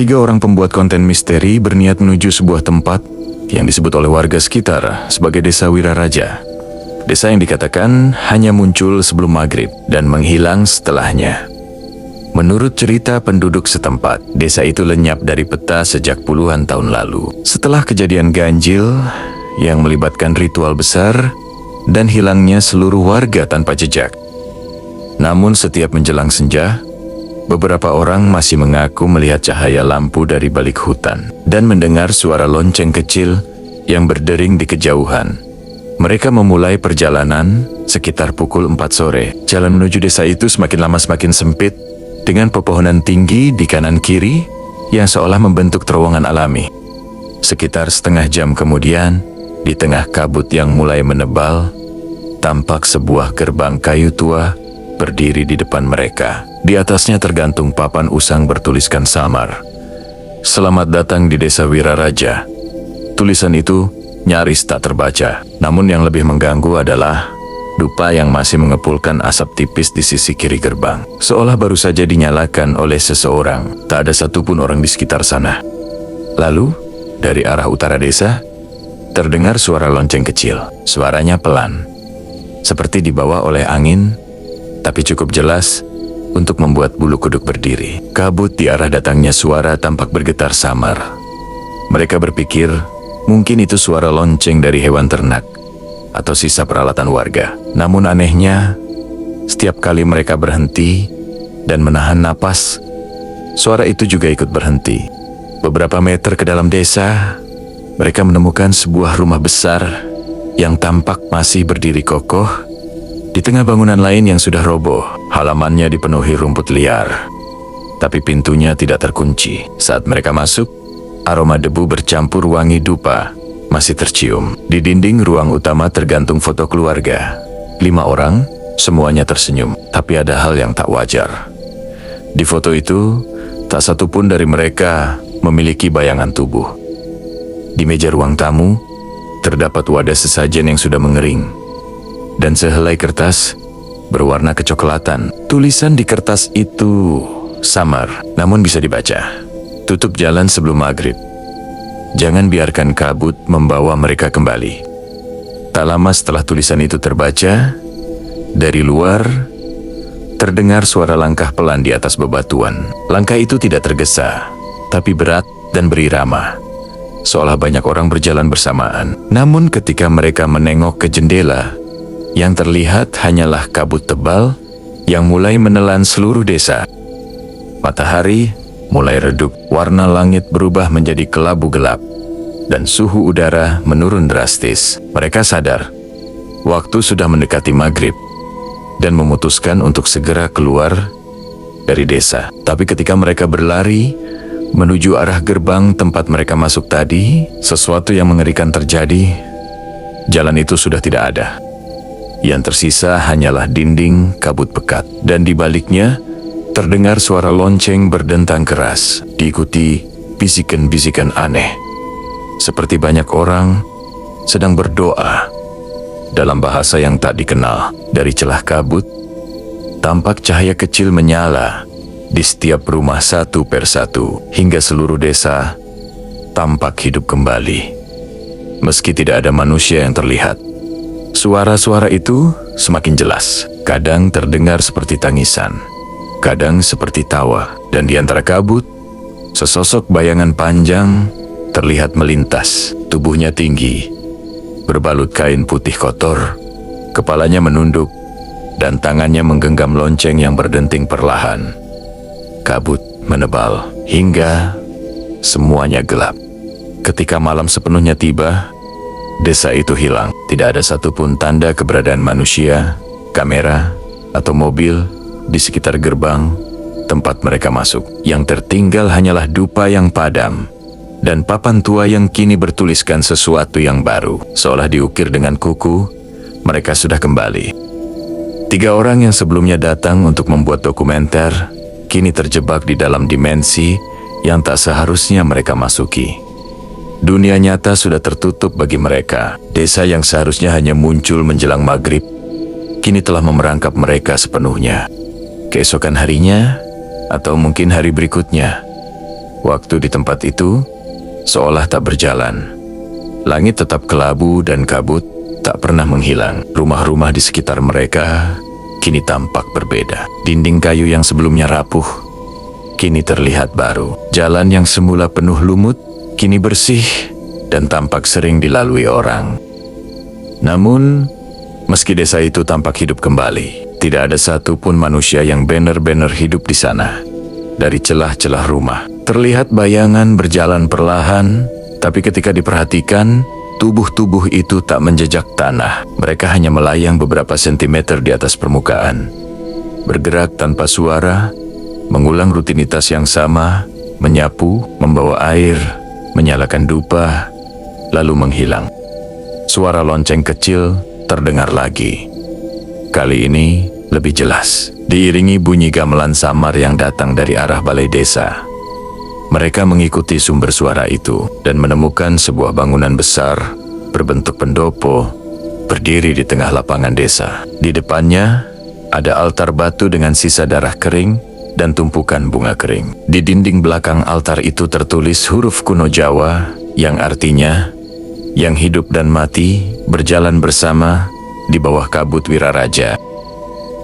Tiga orang pembuat konten misteri berniat menuju sebuah tempat yang disebut oleh warga sekitar sebagai Desa Wiraraja. Desa yang dikatakan hanya muncul sebelum maghrib dan menghilang setelahnya. Menurut cerita penduduk setempat, desa itu lenyap dari peta sejak puluhan tahun lalu. Setelah kejadian ganjil yang melibatkan ritual besar dan hilangnya seluruh warga tanpa jejak. Namun setiap menjelang senja, beberapa orang masih mengaku melihat cahaya lampu dari balik hutan dan mendengar suara lonceng kecil yang berdering di kejauhan. Mereka memulai perjalanan sekitar pukul 4 sore. Jalan menuju desa itu semakin lama semakin sempit dengan pepohonan tinggi di kanan kiri yang seolah membentuk terowongan alami. Sekitar setengah jam kemudian, di tengah kabut yang mulai menebal, tampak sebuah gerbang kayu tua berdiri di depan mereka. Di atasnya tergantung papan usang bertuliskan samar, "Selamat datang di Desa Wiraraja." Tulisan itu nyaris tak terbaca. Namun yang lebih mengganggu adalah dupa yang masih mengepulkan asap tipis di sisi kiri gerbang, seolah baru saja dinyalakan oleh seseorang. Tak ada satupun orang di sekitar sana. Lalu, dari arah utara desa, terdengar suara lonceng kecil. Suaranya pelan, seperti dibawa oleh angin, tapi cukup jelas untuk membuat bulu kuduk berdiri. Kabut di arah datangnya suara tampak bergetar samar. Mereka berpikir, mungkin itu suara lonceng dari hewan ternak atau sisa peralatan warga. Namun anehnya, setiap kali mereka berhenti dan menahan napas, suara itu juga ikut berhenti. Beberapa meter ke dalam desa, mereka menemukan sebuah rumah besar yang tampak masih berdiri kokoh di tengah bangunan lain yang sudah roboh. Halamannya dipenuhi rumput liar, tapi pintunya tidak terkunci. Saat mereka masuk, aroma debu bercampur wangi dupa masih tercium. Di dinding ruang utama tergantung foto keluarga. 5 orang, semuanya tersenyum. Tapi ada hal yang tak wajar. Di foto itu, tak satu pun dari mereka memiliki bayangan tubuh. Di meja ruang tamu, terdapat wadah sesajen yang sudah mengering, dan sehelai kertas berwarna kecoklatan. Tulisan di kertas itu samar, namun bisa dibaca. Tutup jalan sebelum maghrib. Jangan biarkan kabut membawa mereka kembali. Tak lama setelah tulisan itu terbaca, dari luar terdengar suara langkah pelan di atas bebatuan. Langkah itu tidak tergesa, tapi berat dan berirama, seolah banyak orang berjalan bersamaan. Namun ketika mereka menengok ke jendela, yang terlihat hanyalah kabut tebal yang mulai menelan seluruh desa. Matahari mulai redup, warna langit berubah menjadi kelabu gelap, dan suhu udara menurun drastis. Mereka sadar, waktu sudah mendekati maghrib, dan memutuskan untuk segera keluar dari desa. Tapi ketika mereka berlari menuju arah gerbang tempat mereka masuk tadi, sesuatu yang mengerikan terjadi. Jalan itu sudah tidak ada. Yang tersisa hanyalah dinding kabut pekat, dan di baliknya terdengar suara lonceng berdentang keras, diikuti bisikan-bisikan aneh. Seperti banyak orang sedang berdoa dalam bahasa yang tak dikenal. Dari celah kabut, tampak cahaya kecil menyala di setiap rumah satu persatu, hingga seluruh desa tampak hidup kembali. Meski tidak ada manusia yang terlihat, suara-suara itu semakin jelas. Kadang terdengar seperti tangisan, kadang seperti tawa, dan di antara kabut, sesosok bayangan panjang terlihat melintas. Tubuhnya tinggi, berbalut kain putih kotor, kepalanya menunduk, dan tangannya menggenggam lonceng yang berdenting perlahan. Kabut menebal hingga semuanya gelap. Ketika malam sepenuhnya tiba, desa itu hilang. Tidak ada satupun tanda keberadaan manusia, kamera, atau mobil di sekitar gerbang tempat mereka masuk. Yang tertinggal hanyalah dupa yang padam dan papan tua yang kini bertuliskan sesuatu yang baru. Seolah diukir dengan kuku, mereka sudah kembali. 3 orang yang sebelumnya datang untuk membuat dokumenter, kini terjebak di dalam dimensi yang tak seharusnya mereka masuki. Dunia nyata sudah tertutup bagi mereka. Desa yang seharusnya hanya muncul menjelang maghrib, kini telah memerangkap mereka sepenuhnya. Keesokan harinya, atau mungkin hari berikutnya, Waktu di tempat itu seolah tak berjalan. Langit tetap kelabu dan kabut tak pernah menghilang. Rumah-rumah di sekitar mereka kini tampak berbeda. Dinding kayu yang sebelumnya rapuh kini terlihat baru. Jalan yang semula penuh lumut kini bersih dan tampak sering dilalui orang. Namun, meski desa itu tampak hidup kembali, tidak ada satupun manusia yang benar-benar hidup di sana. Dari celah-celah rumah, terlihat bayangan berjalan perlahan, tapi ketika diperhatikan, tubuh-tubuh itu tak menjejak tanah. Mereka hanya melayang beberapa sentimeter di atas permukaan, bergerak tanpa suara, mengulang rutinitas yang sama, menyapu, membawa air, menyalakan dupa, lalu menghilang. Suara lonceng kecil terdengar lagi. Kali ini lebih jelas, diiringi bunyi gamelan samar yang datang dari arah balai desa. Mereka mengikuti sumber suara itu dan menemukan sebuah bangunan besar berbentuk pendopo berdiri di tengah lapangan desa. Di depannya ada altar batu dengan sisa darah kering dan tumpukan bunga kering. Di dinding belakang altar itu tertulis huruf kuno Jawa yang artinya, yang hidup dan mati berjalan bersama di bawah kabut Wiraraja.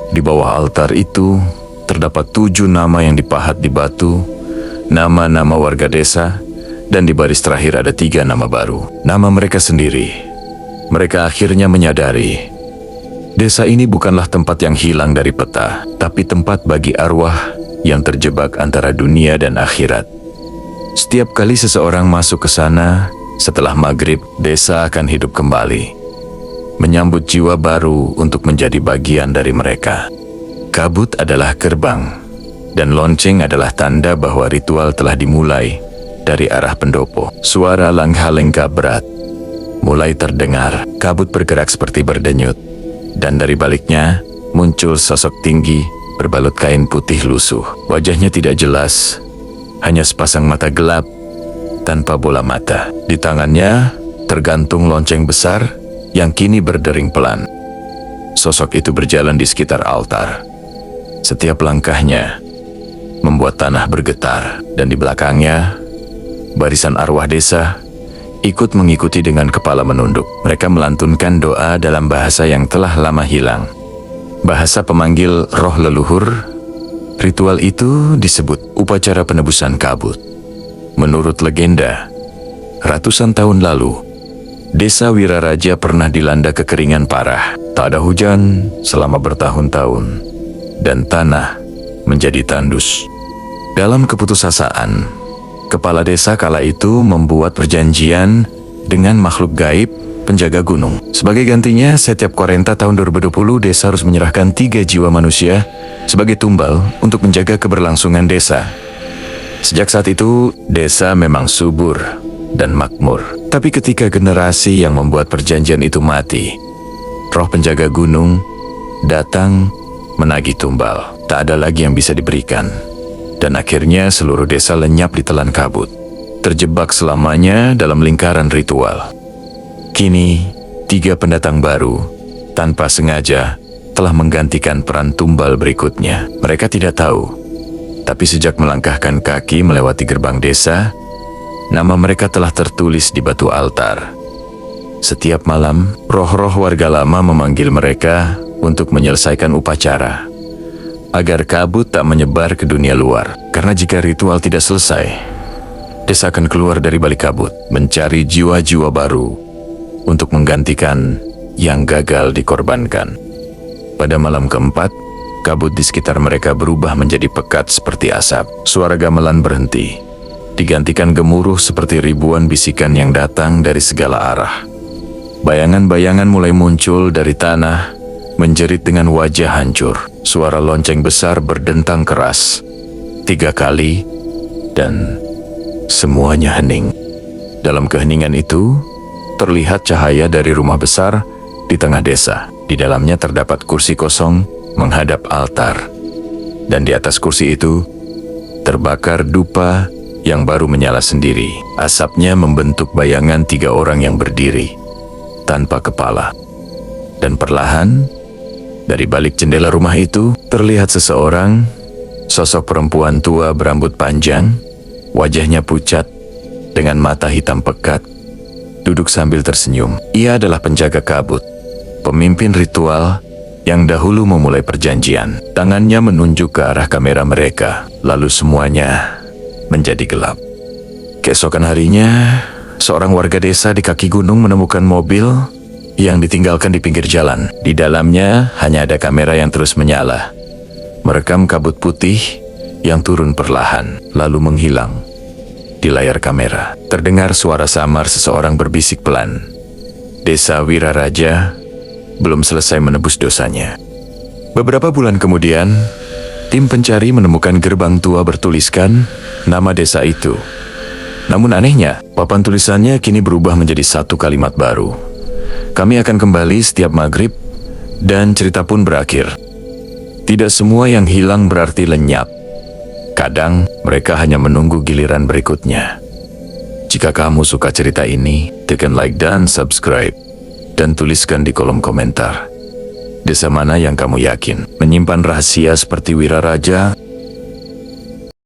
Di bawah altar itu terdapat 7 nama yang dipahat di batu, nama-nama warga desa, dan di baris terakhir ada 3 nama baru. Nama mereka sendiri. Mereka akhirnya menyadari, desa ini bukanlah tempat yang hilang dari peta, tapi tempat bagi arwah yang terjebak antara dunia dan akhirat. Setiap kali seseorang masuk ke sana, setelah maghrib, desa akan hidup kembali, menyambut jiwa baru untuk menjadi bagian dari mereka. Kabut adalah gerbang, dan lonceng adalah tanda bahwa ritual telah dimulai dari arah pendopo. Suara langkah-langkah berat mulai terdengar, kabut bergerak seperti berdenyut, dan dari baliknya muncul sosok tinggi berbalut kain putih lusuh. Wajahnya tidak jelas, hanya sepasang mata gelap tanpa bola mata. Di tangannya tergantung lonceng besar yang kini berdering pelan. Sosok itu berjalan di sekitar altar. Setiap langkahnya membuat tanah bergetar, dan di belakangnya barisan arwah desa ikut mengikuti dengan kepala menunduk. Mereka melantunkan doa dalam bahasa yang telah lama hilang, bahasa pemanggil roh leluhur. Ritual itu disebut upacara penebusan kabut. Menurut legenda, ratusan tahun lalu, desa Wiraraja pernah dilanda kekeringan parah. Tak ada hujan selama bertahun-tahun, dan tanah menjadi tandus. Dalam keputusasaan, kepala desa kala itu membuat perjanjian dengan makhluk gaib penjaga gunung. Sebagai gantinya, setiap Quarenta tahun 2020, desa harus menyerahkan 3 jiwa manusia sebagai tumbal untuk menjaga keberlangsungan desa. Sejak saat itu, desa memang subur dan makmur. Tapi ketika generasi yang membuat perjanjian itu mati, roh penjaga gunung datang menagih tumbal. Tak ada lagi yang bisa diberikan. Dan akhirnya seluruh desa lenyap di telan kabut, terjebak selamanya dalam lingkaran ritual. Kini, 3 pendatang baru, tanpa sengaja, telah menggantikan peran tumbal berikutnya. Mereka tidak tahu, tapi sejak melangkahkan kaki melewati gerbang desa, nama mereka telah tertulis di batu altar. Setiap malam, roh-roh warga lama memanggil mereka untuk menyelesaikan upacara, agar kabut tak menyebar ke dunia luar. Karena jika ritual tidak selesai, desa akan keluar dari balik kabut, mencari jiwa-jiwa baru untuk menggantikan yang gagal dikorbankan. Pada malam keempat, kabut di sekitar mereka berubah menjadi pekat seperti asap. Suara gamelan berhenti, digantikan gemuruh seperti ribuan bisikan yang datang dari segala arah. Bayangan-bayangan mulai muncul dari tanah, menjerit dengan wajah hancur. Suara lonceng besar berdentang keras 3 kali, dan semuanya hening. Dalam keheningan itu, terlihat cahaya dari rumah besar di tengah desa. Di dalamnya terdapat kursi kosong menghadap altar, dan di atas kursi itu terbakar dupa yang baru menyala sendiri. Asapnya membentuk bayangan 3 orang yang berdiri tanpa kepala. Dan perlahan, dari balik jendela rumah itu, terlihat seseorang, sosok perempuan tua berambut panjang, Wajahnya pucat, dengan mata hitam pekat, duduk sambil tersenyum. Ia adalah penjaga kabut, pemimpin ritual yang dahulu memulai perjanjian. Tangannya menunjuk ke arah kamera mereka, lalu semuanya menjadi gelap. Keesokan harinya, seorang warga desa di kaki gunung menemukan mobil yang ditinggalkan di pinggir jalan. Di dalamnya hanya ada kamera yang terus menyala, merekam kabut putih yang turun perlahan, lalu menghilang. Di layar kamera, terdengar suara samar seseorang berbisik pelan. Desa Wiraraja belum selesai menebus dosanya. Beberapa bulan kemudian, tim pencari menemukan gerbang tua bertuliskan nama desa itu. Namun anehnya, papan tulisannya kini berubah menjadi satu kalimat baru. Kami akan kembali setiap maghrib, dan cerita pun berakhir. Tidak semua yang hilang berarti lenyap. Kadang, mereka hanya menunggu giliran berikutnya. Jika kamu suka cerita ini, tekan like dan subscribe. Dan tuliskan di kolom komentar. Desa mana yang kamu yakin menyimpan rahasia seperti Wiraraja?